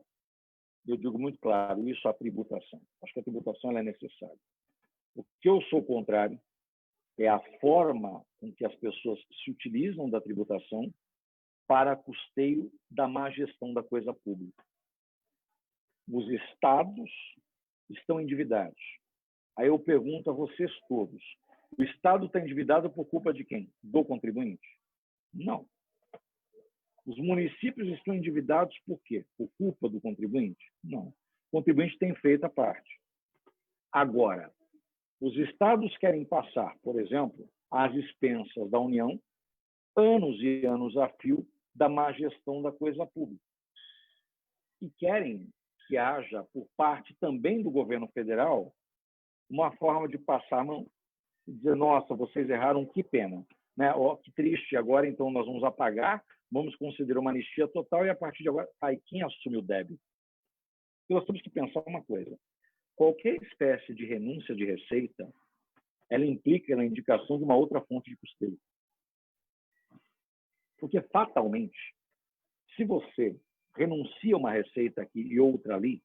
eu digo muito claro, isso à tributação. Acho que a tributação ela é necessária. O que eu sou contrário é a forma com que as pessoas se utilizam da tributação para custeio da má gestão da coisa pública. Os estados estão endividados. Aí eu pergunto a vocês todos, o Estado está endividado por culpa de quem? Do contribuinte? Não. Os municípios estão endividados por quê? Por culpa do contribuinte? Não. O contribuinte tem feito a parte. Agora, os estados querem passar, por exemplo, às expensas da União, anos e anos a fio da má gestão da coisa pública. E querem que haja, por parte também do governo federal, uma forma de passar a mão e dizer, nossa, vocês erraram, que pena. Né? Oh, que triste, agora então nós vamos apagar, vamos considerar uma anistia total e a partir de agora, aí quem assume o débito? E nós temos que pensar uma coisa, qualquer espécie de renúncia de receita, ela implica na indicação de uma outra fonte de custeio. Porque, fatalmente, se você renuncia a uma receita aqui e outra ali,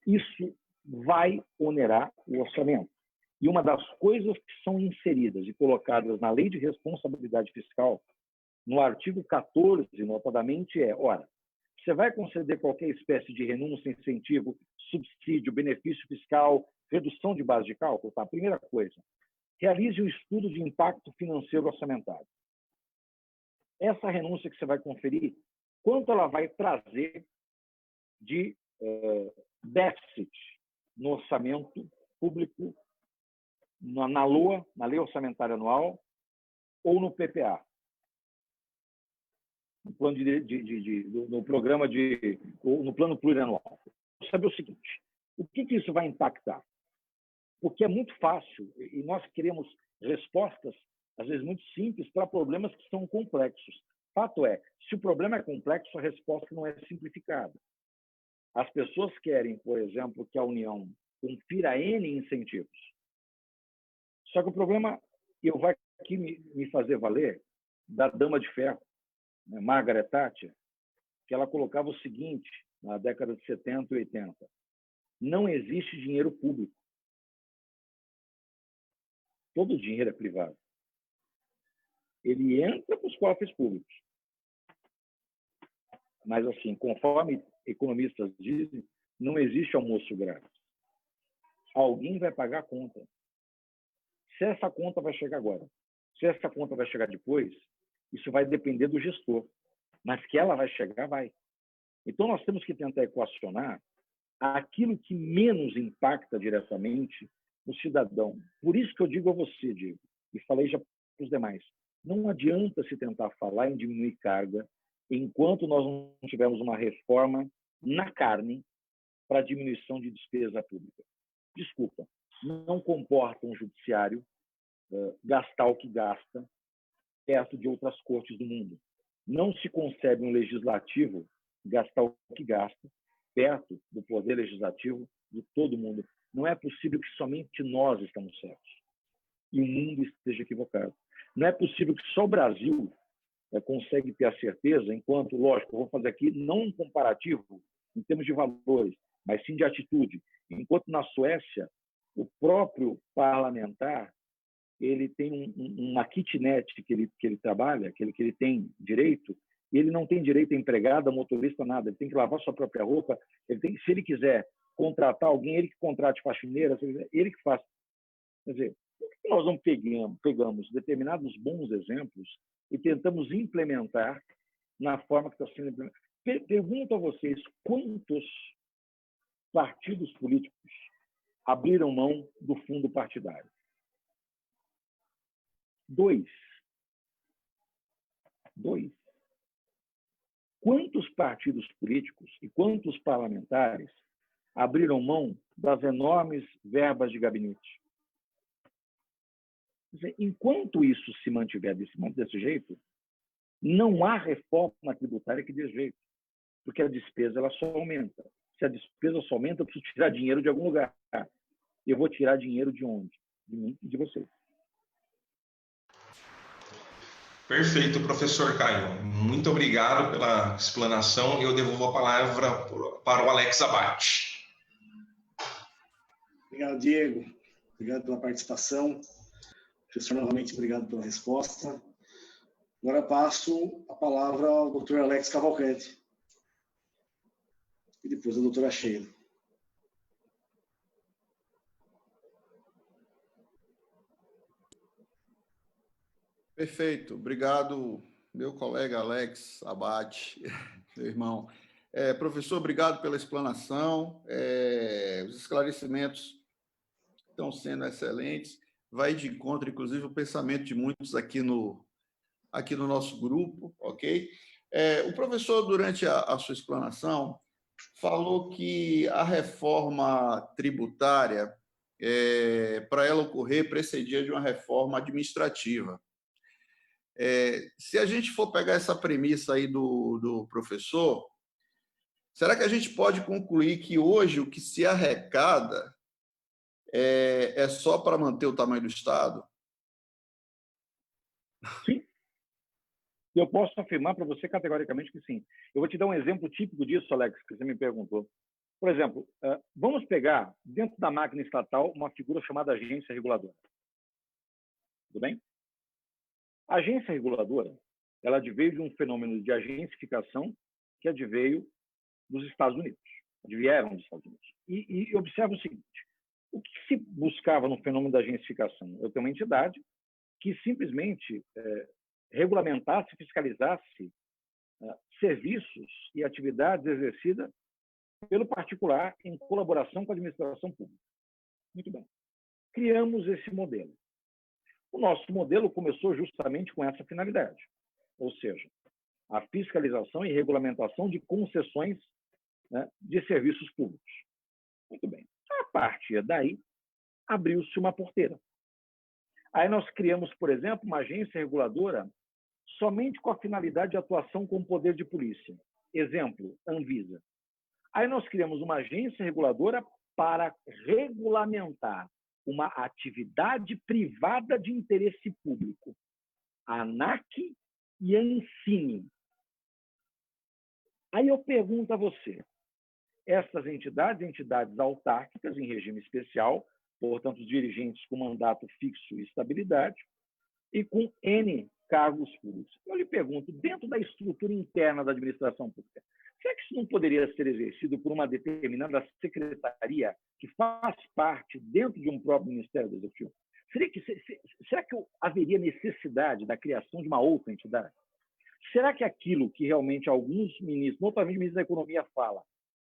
isso vai onerar o orçamento. E uma das coisas que são inseridas e colocadas na Lei de Responsabilidade Fiscal, no artigo 14, notadamente, ora, você vai conceder qualquer espécie de renúncia, incentivo, subsídio, benefício fiscal, redução de base de cálculo? Tá? Primeira coisa, realize um estudo de impacto financeiro orçamentário. Essa renúncia que você vai conferir, quanto ela vai trazer de déficit no orçamento público, na LOA, na Lei Orçamentária Anual, ou no PPA, no plano no programa no plano plurianual. Saber o seguinte, o que isso vai impactar? Porque é muito fácil e nós queremos respostas, às vezes muito simples, para problemas que são complexos. Fato é, se o problema é complexo, a resposta não é simplificada. As pessoas querem, por exemplo, que a União confira N incentivos. Só que o problema, eu vou aqui me fazer valer, da Dama de Ferro, né, Margaret Thatcher, que ela colocava o seguinte, na década de 70 e 80, não existe dinheiro público. Todo o dinheiro é privado. Ele entra para os cofres públicos. Mas, assim, conforme economistas dizem, não existe almoço grátis. Alguém vai pagar a conta. Se essa conta vai chegar agora, se essa conta vai chegar depois, isso vai depender do gestor. Mas que ela vai chegar, vai. Então, nós temos que tentar equacionar aquilo que menos impacta diretamente o cidadão. Por isso que eu digo a você, Diego, e falei já para os demais, não adianta se tentar falar em diminuir carga enquanto nós não tivermos uma reforma na carne para diminuição de despesa pública. Desculpa, não comporta um judiciário gastar o que gasta perto de outras cortes do mundo. Não se concebe um legislativo gastar o que gasta perto do poder legislativo de todo mundo. Não é possível que somente nós estamos certos e o mundo esteja equivocado. Não é possível que só o Brasil consegue ter a certeza, enquanto, lógico, eu vou fazer aqui não um comparativo em termos de valores, mas sim de atitude. Enquanto na Suécia, o próprio parlamentar ele tem uma kitnet que ele trabalha, que ele tem direito, e ele não tem direito a empregado, a motorista, nada. Ele tem que lavar sua própria roupa. Se ele quiser contratar alguém, ele que contrate faxineira, ele que faz. Quer dizer, por que nós não pegamos determinados bons exemplos e tentamos implementar na forma que está sendo implementada? Pergunto a vocês, quantos partidos políticos abriram mão do fundo partidário? 2. Quantos partidos políticos e quantos parlamentares abriram mão das enormes verbas de gabinete? Quer dizer, enquanto isso se mantiver desse jeito, não há reforma tributária que dê jeito, porque a despesa ela só aumenta. Se a despesa só aumenta, eu preciso tirar dinheiro de algum lugar. Eu vou tirar dinheiro de onde? De mim e de vocês. Perfeito, professor Caio. Muito obrigado pela explanação. Eu devolvo a palavra para o Alex Abate. Obrigado, Diego. Obrigado pela participação. Professor, novamente, obrigado pela resposta. Agora passo a palavra ao Dr. Alex Cavalcante. E depois a doutora Sheila. Perfeito. Obrigado, meu colega Alex Abate, meu irmão. Professor, obrigado pela explanação. Os esclarecimentos estão sendo excelentes. Vai de encontro, inclusive, o pensamento de muitos aqui no nosso grupo, ok? O professor, durante a sua explanação, falou que a reforma tributária, para ela ocorrer, precedia de uma reforma administrativa. Se a gente for pegar essa premissa aí do professor, será que a gente pode concluir que hoje o que se arrecada é só para manter o tamanho do Estado? Sim. Eu posso afirmar para você categoricamente que sim. Eu vou te dar um exemplo típico disso, Alex, que você me perguntou. Por exemplo, vamos pegar, dentro da máquina estatal, uma figura chamada agência reguladora. Tudo bem? A agência reguladora, ela adveio de um fenômeno de agencificação que adveio dos Estados Unidos, advieram dos Estados Unidos. E observa o seguinte, o que se buscava no fenômeno da agencificação? Eu tenho uma entidade que simplesmente regulamentasse, fiscalizasse serviços e atividades exercidas pelo particular em colaboração com a administração pública. Muito bem. Criamos esse modelo. O nosso modelo começou justamente com essa finalidade, ou seja, a fiscalização e regulamentação de concessões, né, de serviços públicos. Muito bem. A partir daí, abriu-se uma porteira. Aí nós criamos, por exemplo, uma agência reguladora somente com a finalidade de atuação com o poder de polícia. Exemplo, Anvisa. Aí nós criamos uma agência reguladora para regulamentar uma atividade privada de interesse público, a ANAC e a Ancine. Aí eu pergunto a você, essas entidades autárquicas em regime especial, portanto, os dirigentes com mandato fixo e estabilidade, e com N cargos públicos. Eu lhe pergunto, dentro da estrutura interna da administração pública, será que isso não poderia ser exercido por uma determinada secretaria que faz parte dentro de um próprio Ministério do Executivo? Será que haveria necessidade da criação de uma outra entidade? Será que aquilo que realmente alguns ministros, notadamente o ministro da Economia, fala,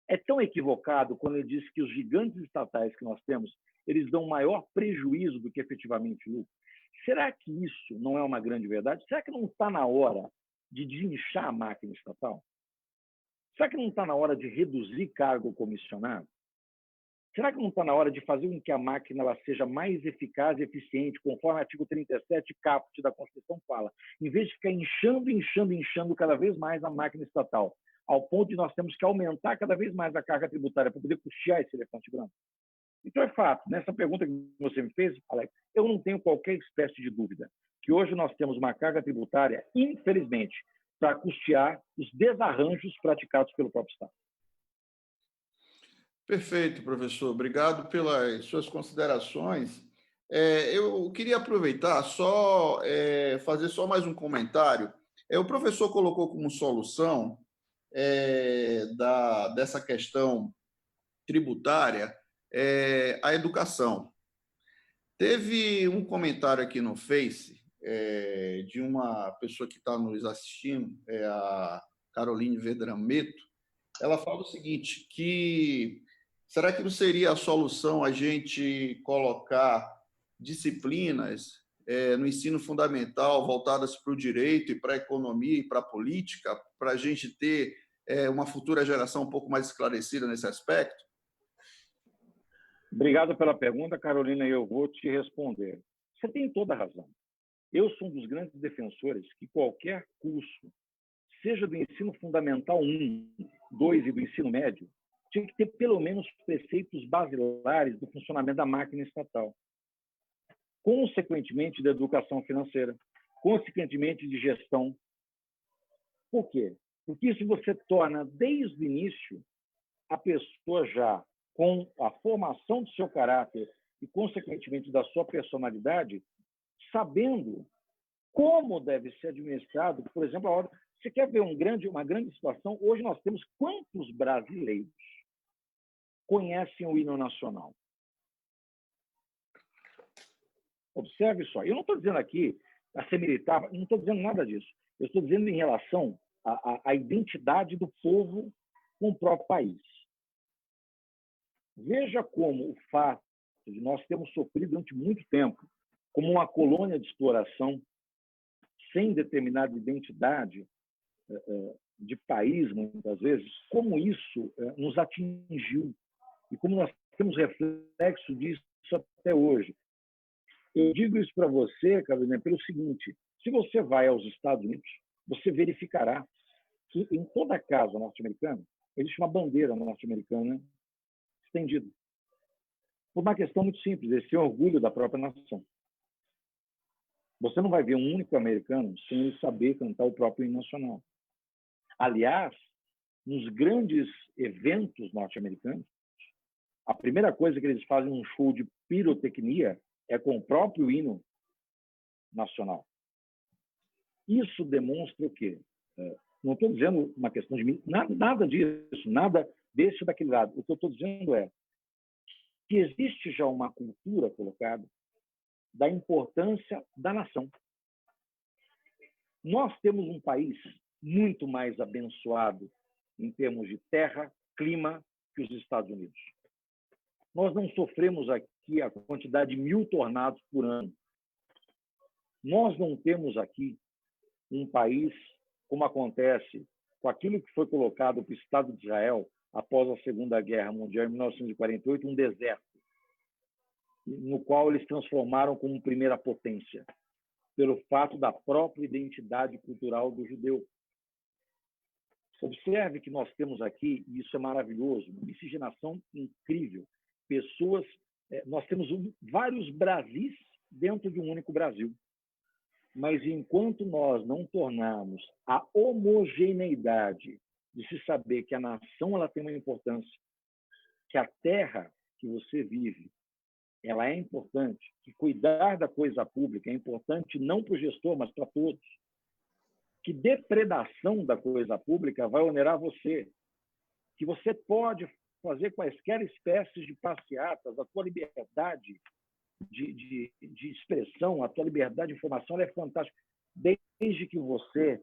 é tão equivocado quando ele diz que os gigantes estatais que nós temos, eles dão maior prejuízo do que efetivamente lucro? Será que isso não é uma grande verdade? Será que não está na hora de desinchar a máquina estatal? Será que não está na hora de reduzir cargo comissionado? Será que não está na hora de fazer com que a máquina ela seja mais eficaz e eficiente, conforme o artigo 37 caput da Constituição fala, em vez de ficar inchando cada vez mais a máquina estatal, ao ponto de nós temos que aumentar cada vez mais a carga tributária para poder custear esse elefante branco? Então, é fato, nessa pergunta que você me fez, Alex, eu não tenho qualquer espécie de dúvida que hoje nós temos uma carga tributária, infelizmente, para custear os desarranjos praticados pelo próprio Estado. Perfeito, professor. Obrigado pelas suas considerações. Eu queria aproveitar fazer só mais um comentário. O professor colocou como solução dessa questão tributária a educação. Teve um comentário aqui no Face de uma pessoa que está nos assistindo, a Caroline Vedrameto. Ela fala o seguinte, que será que não seria a solução a gente colocar disciplinas no ensino fundamental voltadas para o direito e para a economia e para a política, para a gente ter uma futura geração um pouco mais esclarecida nesse aspecto? Obrigado pela pergunta, Carolina, e eu vou te responder. Você tem toda a razão. Eu sou um dos grandes defensores que qualquer curso, seja do ensino fundamental 1, 2 e do ensino médio, tinha que ter pelo menos preceitos basilares do funcionamento da máquina estatal. Consequentemente, da educação financeira, consequentemente de gestão. Por quê? Porque isso você torna, desde o início, a pessoa já com a formação do seu caráter e, consequentemente, da sua personalidade, sabendo como deve ser administrado. Por exemplo, a hora você quer ver uma grande situação? Hoje nós temos quantos brasileiros conhecem o hino nacional? Observe só. Eu não estou dizendo aqui a ser militar, não estou dizendo nada disso. Eu estou dizendo em relação à identidade do povo com o próprio país. Veja como o fato de nós termos sofrido durante muito tempo como uma colônia de exploração sem determinada identidade de país, muitas vezes, como isso nos atingiu e como nós temos reflexo disso até hoje. Eu digo isso para você, Carolina, pelo seguinte: se você vai aos Estados Unidos, você verificará que em toda casa norte-americana existe uma bandeira norte-americana estendida. Por uma questão muito simples, esse orgulho da própria nação. Você não vai ver um único americano sem ele saber cantar o próprio hino nacional. Aliás, nos grandes eventos norte-americanos, a primeira coisa que eles fazem um show de pirotecnia é com o próprio hino nacional. Isso demonstra o quê? Não estou dizendo uma questão de nada disso, nada desse ou daquele lado. O que eu estou dizendo é que existe já uma cultura colocada da importância da nação. Nós temos um país muito mais abençoado em termos de terra, clima, que os Estados Unidos. Nós não sofremos aqui a quantidade de 1000 tornados por ano. Nós não temos aqui um país, como acontece com aquilo que foi colocado para o Estado de Israel após a Segunda Guerra Mundial, em 1948, um deserto, no qual eles transformaram como primeira potência, pelo fato da própria identidade cultural do judeu. Observe que nós temos aqui, e isso é maravilhoso, uma miscigenação incrível. Pessoas, nós temos vários Brasis dentro de um único Brasil. Mas enquanto nós não tornarmos a homogeneidade de se saber que a nação ela tem uma importância, que a terra que você vive ela é importante, que cuidar da coisa pública é importante não para o gestor, mas para todos, que depredação da coisa pública vai onerar você, que você pode fazer quaisquer espécies de passeatas, a tua liberdade de expressão, a tua liberdade de informação ela é fantástica, desde que você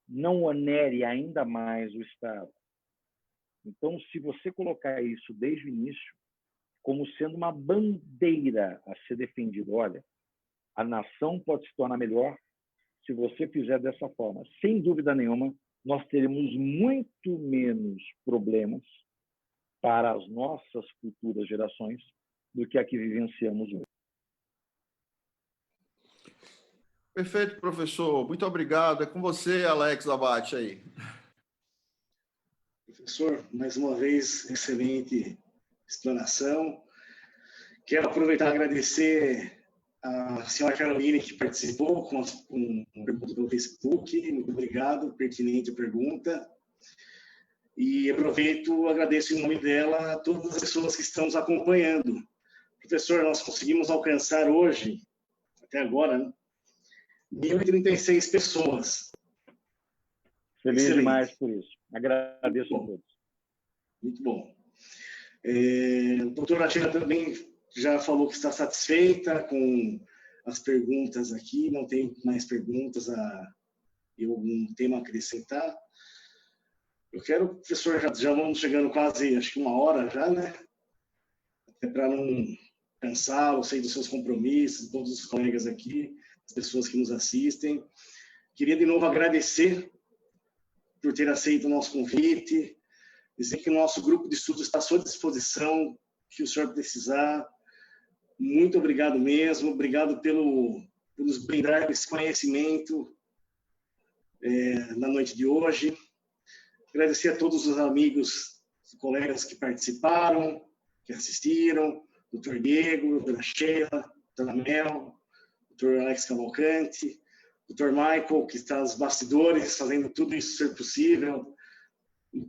não onere ainda mais o Estado. Então, se você colocar isso desde o início como sendo uma bandeira a ser defendida, olha, a nação pode se tornar melhor se você fizer dessa forma. Sem dúvida nenhuma, nós teremos muito menos problemas para as nossas futuras gerações do que a que vivenciamos hoje. Perfeito, professor. Muito obrigado. É com você, Alex Abate, aí. Professor, mais uma vez, excelente explanação. Quero aproveitar e agradecer a senhora Caroline, que participou com a pergunta pelo Facebook. Muito obrigado, pertinente a pergunta. E aproveito e agradeço em nome dela a todas as pessoas que estão nos acompanhando, Professor, nós conseguimos alcançar hoje, até agora, né, 1.036 pessoas. Feliz Excelente. demais por isso. Agradeço a todos. Muito bom. A doutora Sheila também já falou que está satisfeita com as perguntas aqui, não tem mais perguntas e algum tema a acrescentar. Eu quero, professor, já vamos chegando quase, acho que 1 hora já, né? Até para não cansar, eu sei dos seus compromissos, todos os colegas aqui, as pessoas que nos assistem. Queria de novo agradecer por ter aceito o nosso convite, dizer que o nosso grupo de estudos está à sua disposição, que o senhor precisar. Muito obrigado mesmo, obrigado por nos brindar com esse conhecimento na noite de hoje. Agradecer a todos os amigos e colegas que participaram, que assistiram, Dr. Diego, Dra. Sheila, Dra. Mel, Dr. Alex Cavalcante, Dr. Michael, que está nos bastidores, fazendo tudo isso ser possível,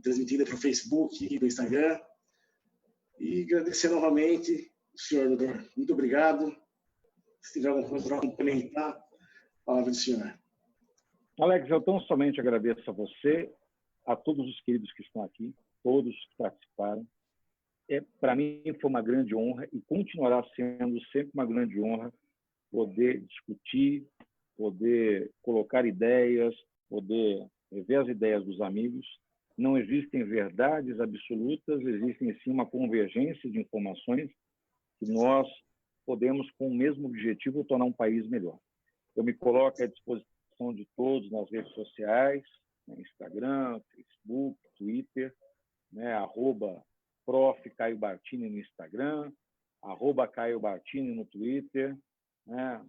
transmitida para o Facebook e para o Instagram. E agradecer novamente o senhor, doutor. Muito obrigado. Se tiver alguma coisa para complementar, a palavra do senhor. Alex, eu tão somente agradeço a você, a todos os queridos que estão aqui, todos que participaram. Para mim foi uma grande honra e continuará sendo sempre uma grande honra poder discutir, poder colocar ideias, poder ver as ideias dos amigos. Não existem verdades absolutas, existem sim uma convergência de informações que nós podemos, com o mesmo objetivo, tornar um país melhor. Eu me coloco à disposição de todos nas redes sociais, no Instagram, Facebook, Twitter, né, @Prof. Caio Bartini no Instagram, @Caio Bartini no Twitter, né,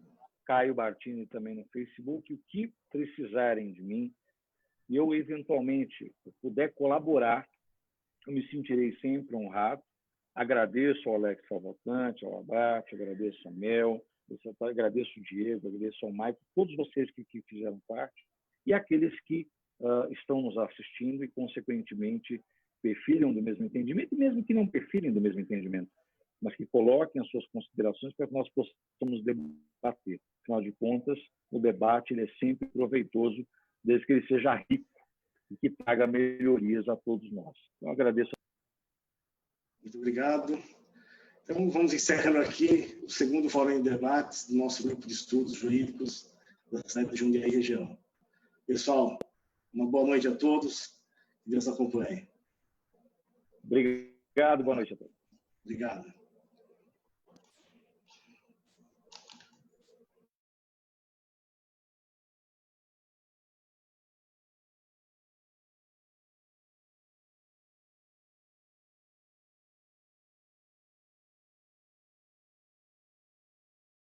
Caio Bartini também no Facebook. O que precisarem de mim, e eu eventualmente puder colaborar, eu me sentirei sempre honrado. Agradeço ao Alex Cavalcante, ao Abate, agradeço a Mel, agradeço o Diego, agradeço ao Mike, todos vocês que fizeram parte, e aqueles que estão nos assistindo e, consequentemente, perfilham do mesmo entendimento, e mesmo que não perfilhem do mesmo entendimento, mas que coloquem as suas considerações para que nós possamos debater. Afinal de contas, o debate ele é sempre proveitoso, desde que ele seja rico e que traga melhorias a todos nós. Então, agradeço. Muito obrigado. Então, vamos encerrando aqui o segundo Fórum de Debates do nosso grupo de estudos jurídicos da cidade de Jundiaí e região. Pessoal, uma boa noite a todos. Que Deus acompanhe. Obrigado, boa noite a todos. Obrigado.